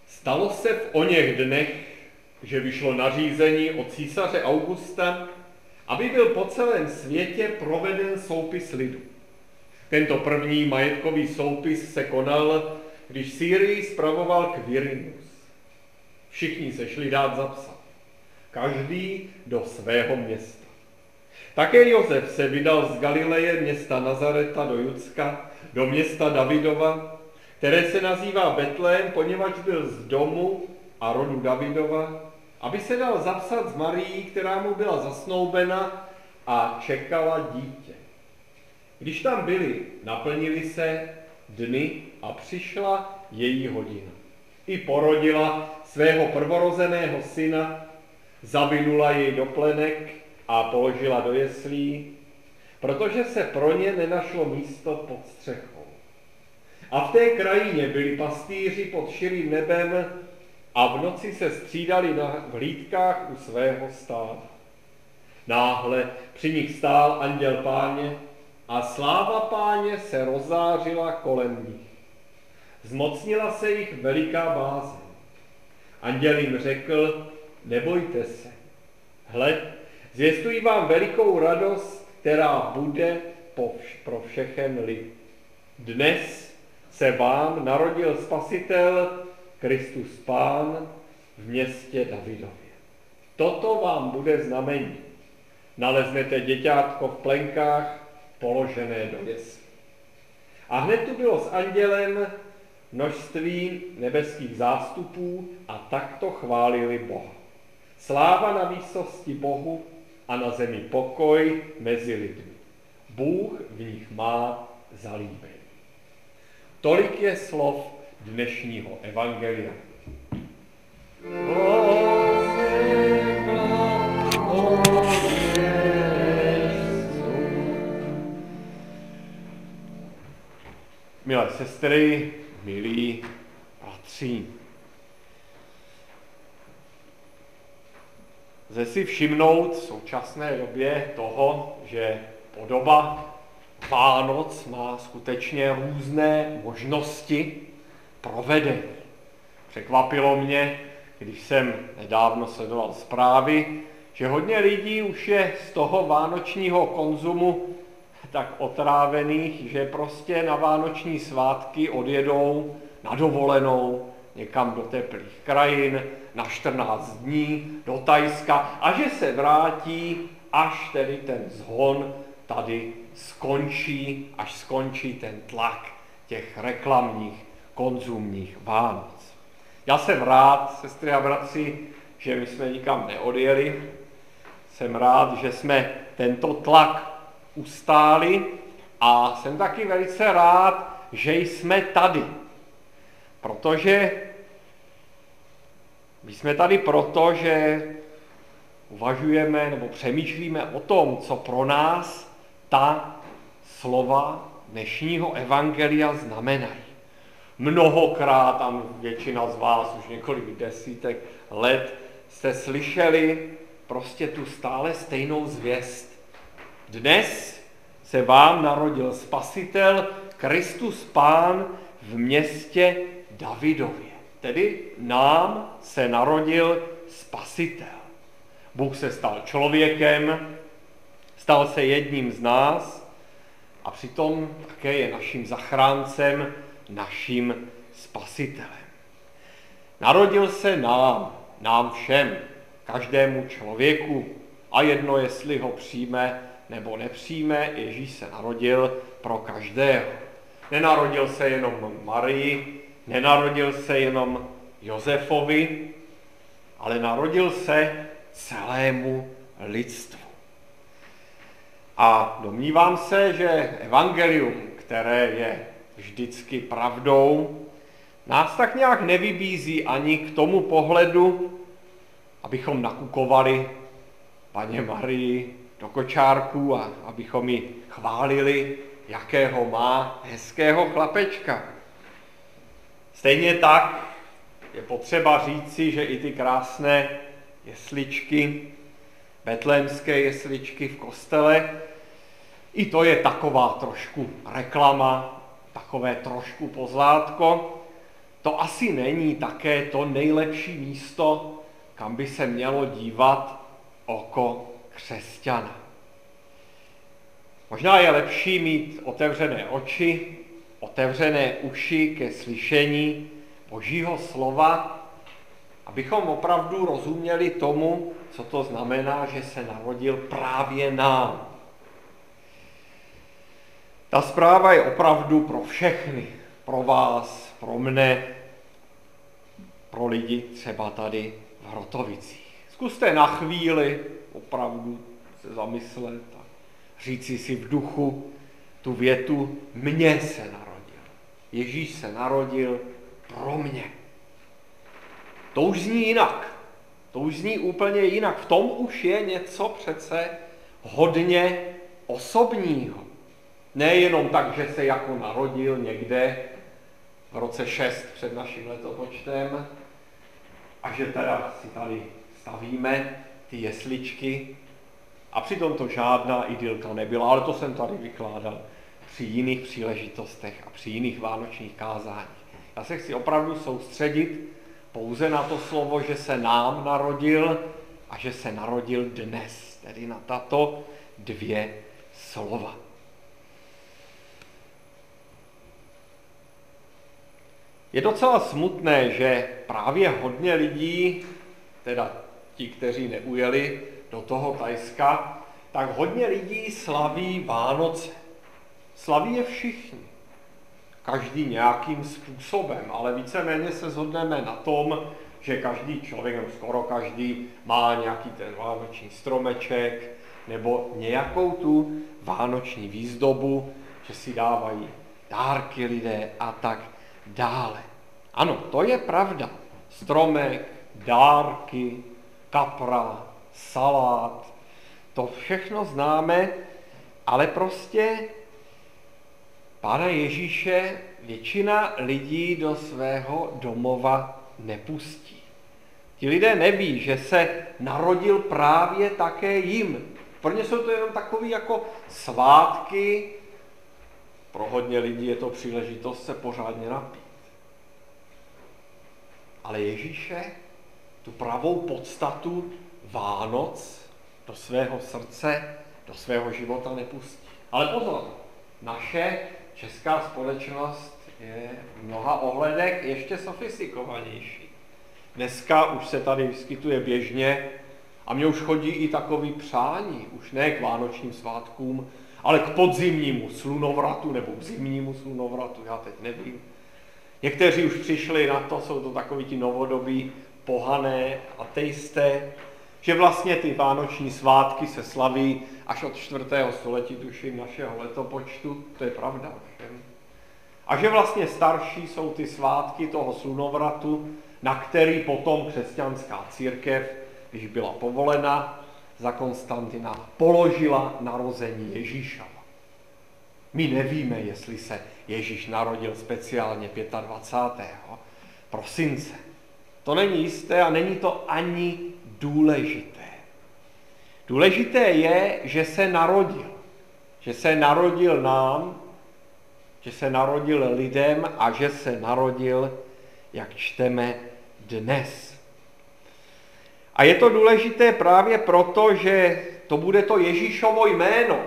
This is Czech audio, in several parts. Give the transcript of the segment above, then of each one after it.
Stalo se v oněch dnech, že vyšlo nařízení od císaře Augusta, aby byl po celém světě proveden soupis lidu. Tento první majetkový soupis se konal, když Sýrii spravoval Quirinus. Všichni se šli dát zapsat, každý do svého města. Také Josef se vydal z Galileje města Nazareta do Judska, do města Davidova, které se nazývá Betlém, poněvadž byl z domu a rodu Davidova, aby se dal zapsat s Marií, která mu byla zasnoubena a čekala dítě. Když tam byli, naplnili se dny a přišla její hodina. I porodila svého prvorozeného syna, zavinula jej do plenek a položila do jeslí, protože se pro ně nenašlo místo pod střechou. A v té krajině byli pastýři pod širým nebem a v noci se střídali na hlídkách u svého stáda. Náhle při nich stál anděl Páně a sláva Páně se rozzářila kolem nich. Zmocnila se jich veliká bázeň. Anděl jim řekl, nebojte se. Hle, zvěstuji vám velikou radost, která bude pro všechen lid. Dnes se vám narodil Spasitel, Kristus Pán, v městě Davidově. Toto vám bude znamení. Naleznete děťátko v plenkách, položené do jeslí. A hned tu bylo s andělem množství nebeských zástupů a takto chválili Boha. Sláva na výsosti Bohu a na zemi pokoj mezi lidmi. Bůh v nich má zalíbení. Tolik je slov dnešního evangelia. Milé sestry, milí bratři, lze si všimnout v současné době toho, že podoba Vánoc má skutečně různé možnosti provedení. Překvapilo mě, když jsem nedávno sledoval zprávy, že hodně lidí už je z toho vánočního konzumu tak otrávených, že prostě na vánoční svátky odjedou na dovolenou někam do teplých krajin na 14 dní do Thajska a že se vrátí, až tedy ten zhon tady skončí, až skončí ten tlak těch reklamních konzumních Vánoc. Já jsem rád, sestry a bratři, že my jsme nikam neodjeli. Jsem rád, že jsme tento tlak ustáli a jsem taky velice rád, že jsme tady. Protože my jsme tady proto, že uvažujeme nebo přemýšlíme o tom, co pro nás ta slova dnešního evangelia znamenají. Mnohokrát, a většina z vás už několik desítek let jste slyšeli prostě tu stále stejnou zvěst. Dnes se vám narodil Spasitel, Kristus Pán v městě Davidově. Tedy nám se narodil Spasitel. Bůh se stal člověkem, stal se jedním z nás a přitom také je naším zachráncem, naším Spasitelem. Narodil se nám všem, každému člověku a jedno, jestli ho přijme nebo nepřijme, Ježíš se narodil pro každého. Nenarodil se jenom Marii, nenarodil se jenom Josefovi, ale narodil se celému lidstvu. A domnívám se, že evangelium, které je vždycky pravdou, nás tak nějak nevybízí ani k tomu pohledu, abychom nakukovali Panně Marii do kočárku a abychom ji chválili, jakého má hezkého chlapečka. Stejně tak je potřeba říci, že i ty krásné jesličky, betlémské jesličky v kostele, i to je taková trošku reklama, takové trošku pozlátko, to asi není také to nejlepší místo, kam by se mělo dívat oko křesťana. Možná je lepší mít otevřené oči, otevřené uši ke slyšení Božího slova, abychom opravdu rozuměli tomu, co to znamená, že se narodil právě nám. Ta zpráva je opravdu pro všechny, pro vás, pro mne, pro lidi třeba tady v Hrotovicích. Zkuste na chvíli opravdu se zamyslet a říci si v duchu tu větu: mně se narodil. Ježíš se narodil pro mě. To už zní jinak. To už zní úplně jinak. V tom už je něco přece hodně osobního. Nejenom tak, že se jako narodil někde v roce 6 před naším letopočtem a že teda si tady stavíme ty jesličky a přitom to žádná idylka nebyla, ale to jsem tady vykládal při jiných příležitostech a při jiných vánočních kázáních. Já se chci opravdu soustředit pouze na to slovo, že se nám narodil a že se narodil dnes, tedy na tato dvě slova. Je docela smutné, že právě hodně lidí, teda ti, kteří neujeli do toho Thajska, tak hodně lidí slaví Vánoce. Slaví je všichni. Každý nějakým způsobem, ale víceméně se shodneme na tom, že každý člověk, nebo skoro každý, má nějaký ten vánoční stromeček nebo nějakou tu vánoční výzdobu, že si dávají dárky lidé a tak dále. Ano, to je pravda. Stromek, dárky, kapra, salát, to všechno známe, ale prostě Pána Ježíše většina lidí do svého domova nepustí. Ti lidé neví, že se narodil právě také jim. Pro ně jsou to jenom takový jako svátky, pro hodně lidí je to příležitost se pořádně napít. Ale Ježíše tu pravou podstatu Vánoc do svého srdce, do svého života nepustí. Ale pozor, naše česká společnost je v mnoha ohledech ještě sofistikovanější. Dneska už se tady vyskytuje běžně a mně už chodí i takový přání, už ne k vánočním svátkům, ale k podzimnímu slunovratu nebo k zimnímu slunovratu, já teď nevím. Někteří už přišli na to, jsou to takoví ti novodobí pohané ateisté, že vlastně ty vánoční svátky se slaví až od 4. století, tuším, našeho letopočtu, to je pravda všem. A že vlastně starší jsou ty svátky toho slunovratu, na který potom křesťanská církev, když byla povolena za Konstantina, položila narození Ježíšova. My nevíme, jestli se Ježíš narodil speciálně 25. prosince. To není jisté a není to ani důležité. Důležité je, že se narodil. Že se narodil nám, že se narodil lidem a že se narodil, jak čteme dnes. A je to důležité právě proto, že to bude to Ježíšovo jméno.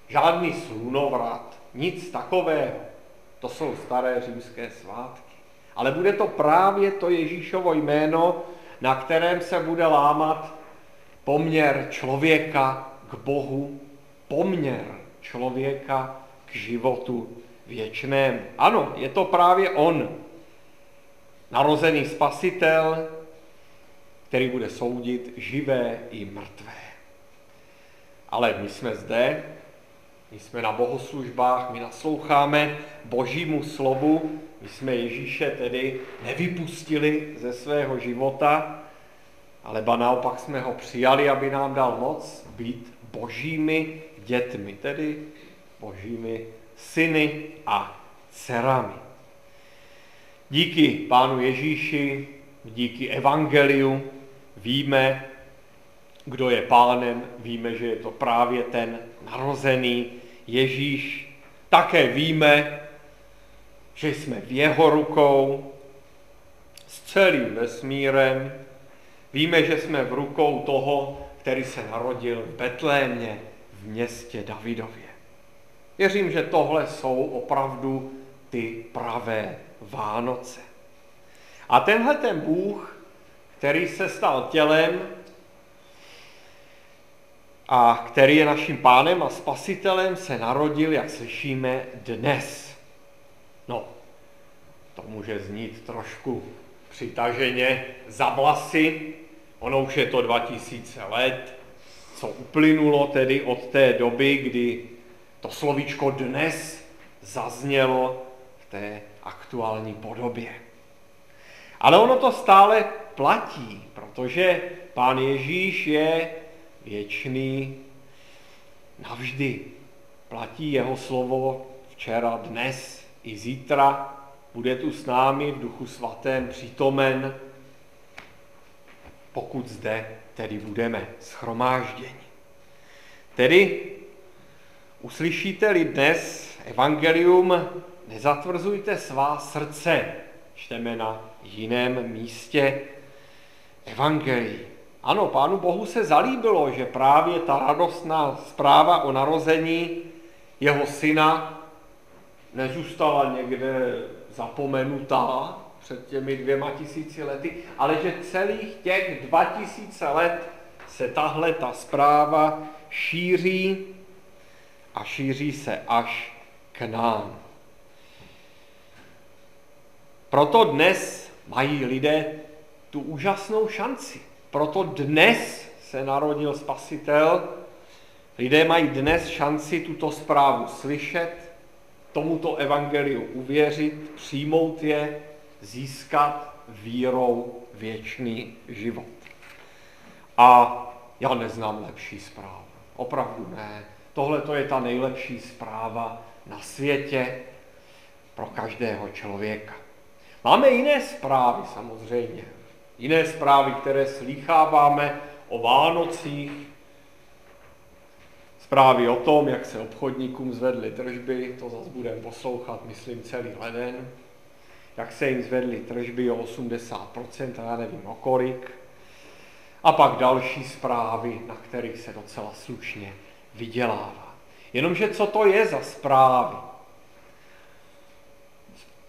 Žádný slunovrat, nic takového. To jsou staré římské svátky. Ale bude to právě to Ježíšovo jméno, na kterém se bude lámat poměr člověka k Bohu, poměr člověka k životu věčnému. Ano, je to právě on, narozený spasitel, který bude soudit živé i mrtvé. Ale my jsme zde, my jsme na bohoslužbách, my nasloucháme Božímu slovu, my jsme Ježíše tedy nevypustili ze svého života, ale ba naopak jsme ho přijali, aby nám dal moc být Božími dětmi, tedy Božími syny a dcerami. Díky Pánu Ježíši, díky evangeliu víme, kdo je Pánem, víme, že je to právě ten narozený Ježíš. Také víme, že jsme v jeho rukou, s celým vesmírem. Víme, že jsme v rukou toho, který se narodil v Betlémě, v městě Davidově. Věřím, že tohle jsou opravdu ty pravé Vánoce. A tenhle ten Bůh, který se stal tělem a který je naším pánem a spasitelem, se narodil, jak slyšíme, dnes. No, to může znít trošku přitaženě za vlasy, ono už je to 2000 let, co uplynulo tedy od té doby, kdy to slovíčko dnes zaznělo v té aktuální podobě. Ale ono to stále platí, protože Pán Ježíš je věčný navždy. Platí jeho slovo včera, dnes i zítra. Bude tu s námi v Duchu Svatém přítomen, pokud zde tedy budeme shromážděni. Tedy uslyšíte-li dnes evangelium, nezatvrzujte svá srdce. Čteme na jiném místě evangelií. Ano, Pánu Bohu se zalíbilo, že právě ta radostná zpráva o narození jeho syna nezůstala někde zapomenutá před těmi 2000 lety, ale že celých těch 2000 let se tahle ta zpráva šíří a šíří se až k nám. Proto dnes mají lidé tu úžasnou šanci. Proto dnes se narodil Spasitel. Lidé mají dnes šanci tuto zprávu slyšet, tomuto evangeliu uvěřit, přijmout je, získat vírou věčný život. A já neznám lepší zprávu. Opravdu ne. Tohle to je ta nejlepší zpráva na světě pro každého člověka. Máme jiné zprávy samozřejmě. Jiné zprávy, které slýcháváme o Vánocích. Zprávy o tom, jak se obchodníkům zvedly tržby, to zase budeme poslouchat, myslím, celý leden. Jak se jim zvedly tržby o 80%, a já nevím o kolik. A pak další zprávy, na kterých se docela slušně vydělává. Jenomže co to je za zprávy?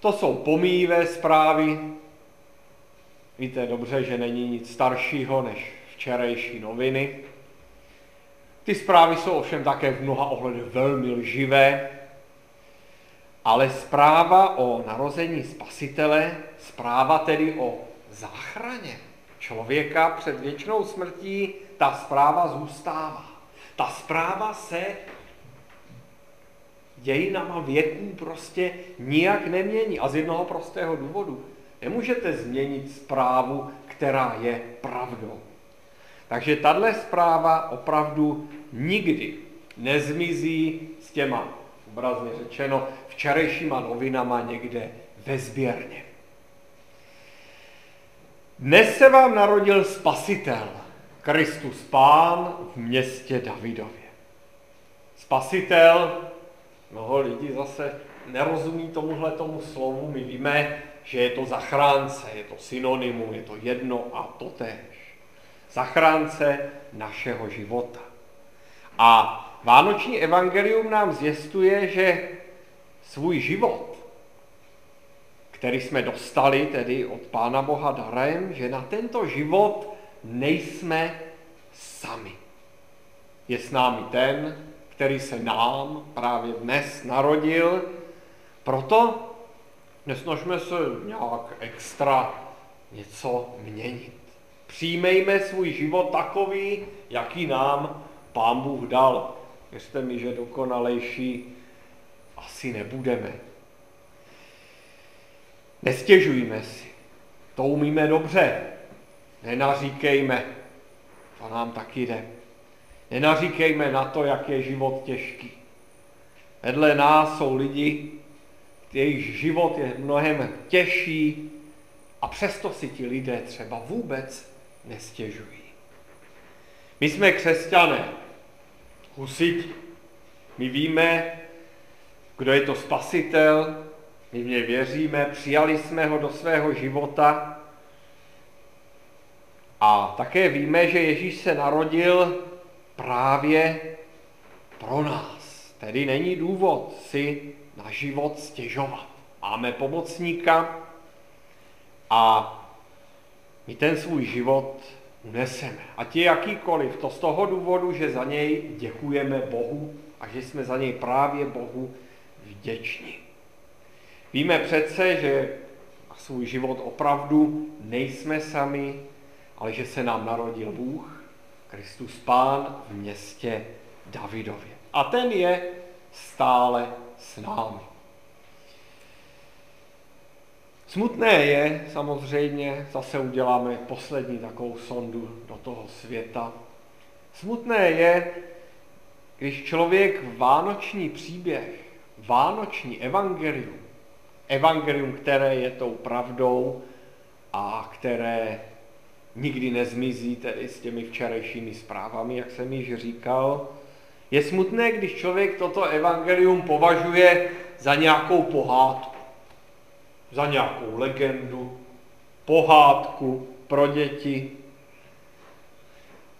To jsou pomíjivé zprávy. Víte dobře, že není nic staršího než včerejší noviny. Ty zprávy jsou ovšem také v mnoha ohledech velmi lživé, ale zpráva o narození Spasitele, zpráva tedy o záchraně člověka před věčnou smrtí, ta zpráva zůstává. Ta zpráva se dějinama věků prostě nijak nemění. A z jednoho prostého důvodu. Nemůžete změnit zprávu, která je pravdou. Takže tahle zpráva opravdu nikdy nezmizí s těma, obrazně řečeno, včerejšíma novinama někde ve sběrně. Dnes se vám narodil Spasitel, Kristus Pán v městě Davidově. Spasitel, mnoho lidí zase nerozumí tomu slovu, my víme, že je to zachránce, je to synonymum, je to jedno a totéž. Zachránce našeho života. A vánoční evangelium nám zvěstuje, že svůj život, který jsme dostali tedy od Pána Boha darem, že na tento život nejsme sami. Je s námi ten, který se nám právě dnes narodil, proto nesnažme se nějak extra něco měnit. Přijmejme svůj život takový, jaký nám Pán Bůh dal. Věřte mi, že dokonalejší asi nebudeme. Nestěžujme si. To umíme dobře. Nenaříkejme. To nám taky jde. Nenaříkejme na to, jak je život těžký. Vedle nás jsou lidi, jejichž život je mnohem těžší a přesto si ti lidé třeba vůbec nestěžují. My jsme křesťané, husiti. My víme, kdo je to Spasitel, my v něj věříme, přijali jsme ho do svého života A také víme, že Ježíš se narodil právě pro nás. Tedy není důvod si na život stěžovat. Máme pomocníka a my ten svůj život uneseme. Ať je jakýkoliv, to z toho důvodu, že za něj děkujeme Bohu a že jsme za něj právě Bohu vděční. Víme přece, že na svůj život opravdu nejsme sami, ale že se nám narodil Bůh, Kristus Pán v městě Davidově. A ten je stále s námi. Smutné je samozřejmě, zase uděláme poslední takovou sondu do toho světa. Smutné je, když člověk vánoční příběh, vánoční evangelium, které je tou pravdou a které nikdy nezmizí tedy s těmi včerejšími zprávami, jak jsem již říkal, je smutné, když člověk toto evangelium považuje za nějakou pohádku, za nějakou legendu, pohádku pro děti.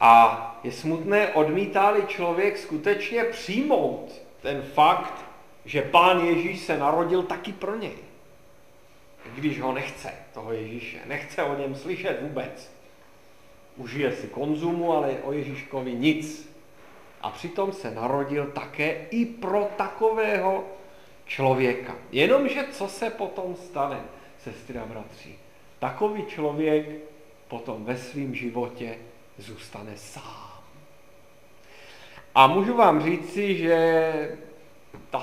A je smutné, odmítá-li člověk skutečně přijmout ten fakt, že Pán Ježíš se narodil taky pro něj. Když ho nechce, toho Ježíše, nechce o něm slyšet vůbec. Užije si konzumu, ale o Ježíškovi nic. A přitom se narodil také i pro takového člověka. Jenomže co se potom stane, sestry a bratři? Takový člověk potom ve svém životě zůstane sám. A můžu vám říci, že ta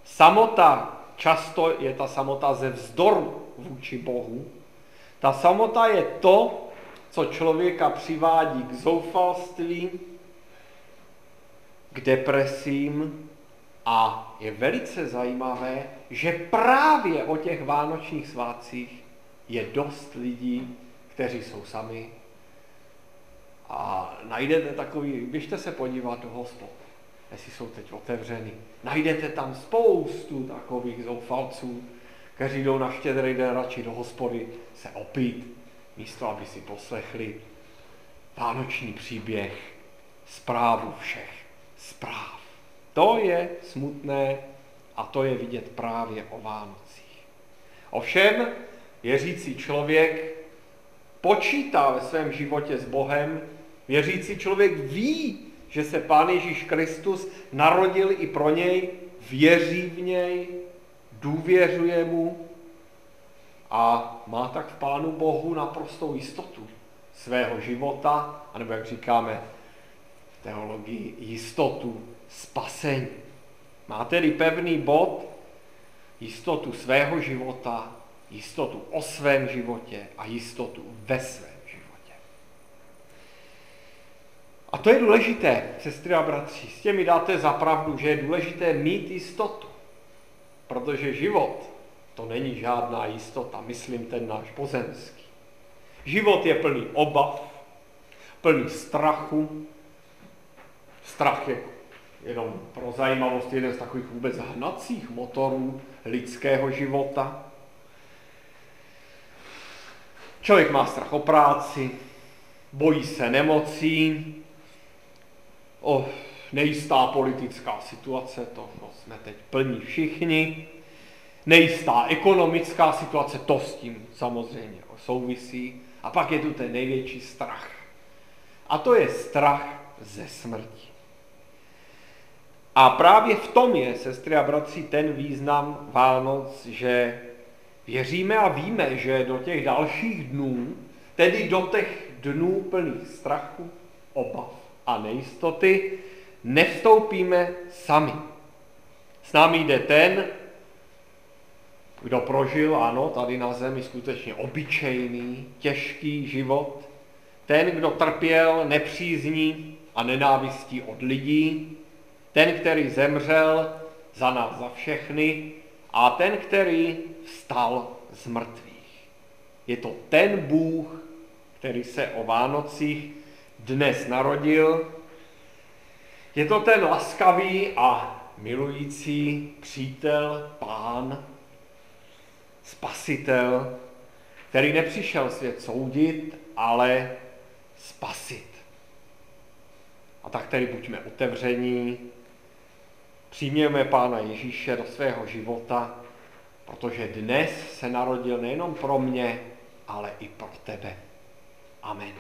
samota často je ta samota ze vzdoru vůči Bohu. Ta samota je to, co člověka přivádí k zoufalství, k depresím, a je velice zajímavé, že právě o těch vánočních svátcích je dost lidí, kteří jsou sami. A najdete takový, běžte se podívat do hospod, jestli jsou teď otevřeny. Najdete tam spoustu takových zoufalců, kteří jdou na Štědrý den radši do hospody se opít, místo aby si poslechli vánoční příběh, zprávu všech zpráv. To je smutné a to je vidět právě o Vánocích. Ovšem, věřící člověk počítá ve svém životě s Bohem, věřící člověk ví, že se Pán Ježíš Kristus narodil i pro něj, věří v něj, důvěřuje mu a má tak v Pánu Bohu naprostou jistotu svého života, anebo jak říkáme v teologii, jistotu spasení. Má tedy pevný bod, jistotu svého života, jistotu o svém životě a jistotu ve svém životě. A to je důležité, sestry a bratři. S těmi dáte za pravdu, že je důležité mít jistotu. Protože život to není žádná jistota, myslím ten náš pozemský. Život je plný obav, plný strachu. Strach je jenom pro zajímavost jeden z takových vůbec hnacích motorů lidského života. Člověk má strach o práci, bojí se nemocí, o nejistá politická situace, to jsme teď plní všichni, nejistá ekonomická situace, to s tím samozřejmě souvisí. A pak je tu ten největší strach. A to je strach ze smrti. A právě v tom je, sestry a bratři, ten význam Vánoc, že věříme a víme, že do těch dalších dnů, tedy do těch dnů plných strachu, obav a nejistoty, nevstoupíme sami. S námi jde ten, kdo prožil, ano, tady na zemi skutečně obyčejný, těžký život, ten, kdo trpěl nepřízní a nenávistí od lidí, ten, který zemřel za nás, za všechny, a ten, který vstal z mrtvých. Je to ten Bůh, který se o Vánocích dnes narodil. Je to ten laskavý a milující přítel, Pán, Spasitel, který nepřišel svět soudit, ale spasit. A tak tedy buďme otevření, přijměme Pána Ježíše do svého života, protože dnes se narodil nejenom pro mě, ale i pro tebe. Amen.